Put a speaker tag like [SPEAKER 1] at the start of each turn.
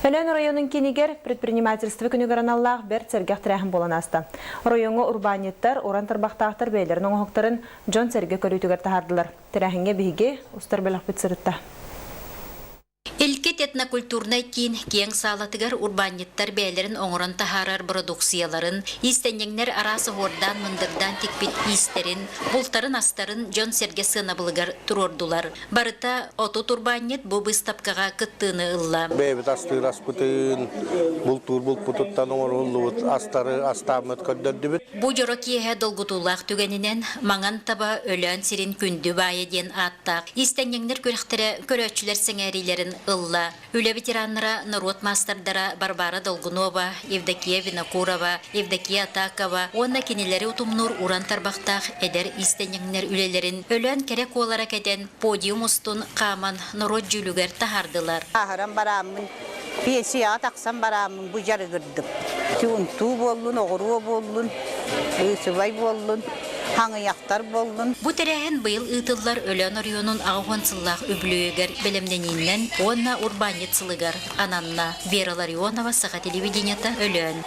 [SPEAKER 1] Өлен районын кинигер предпринимательство күнігерін Аллах бер сәргех тірәхін болан аста. Районғы урбаниттар, оран тарбақтақтар бейлерін оңықтарын Джон сәрге көрітігер тахардылар. Тірәхінге бігі ұстар бөлік бітсірітті.
[SPEAKER 2] Илкет этнокультурный кин кең салатыгар урбаниттар бәйлерин оңыран тахарар продукцияларын, истенеңнер арасы хордан мындырдан текпет истерин, бултарын астарын Джон Серге сынабылыгар турордулар. Барыта отут урбанит бу быстапкага кыттыны ылла.
[SPEAKER 3] Бәйбіт астыр аспытын, бултур булпутуттан оңырылуыт, астары астамыт көддөрді біт.
[SPEAKER 2] Бу жоро киеге долгутулақ түгенінен маңан таба өлөн сирин күнді байы ден аттақ. Истенеңнер көрөчілер сеңәрилерін ылла. Үлі ветераннара народ мастардара Барбара Долгунова, Евдокия Винокурова, Евдокия Атакова, онна кенелері утумнур уран тарбақтақ әдер истенеңнер үлелерін өлөн керек олара кәден подиум устун қаман народ жүлігер тахардылар.
[SPEAKER 4] Ахарам барамын, песия тақсам барамын, бұ жары кірдім. Ту болын, оғыру болын, өсібай болын. Хаңыяқтар болдun.
[SPEAKER 2] Бу терәһен быйыл ытыллар өлөн районун агонсыллах үблүгер белемнениннен онна урбанит сылыгар ананна Вера Ларионова саха телевидениета өлөн.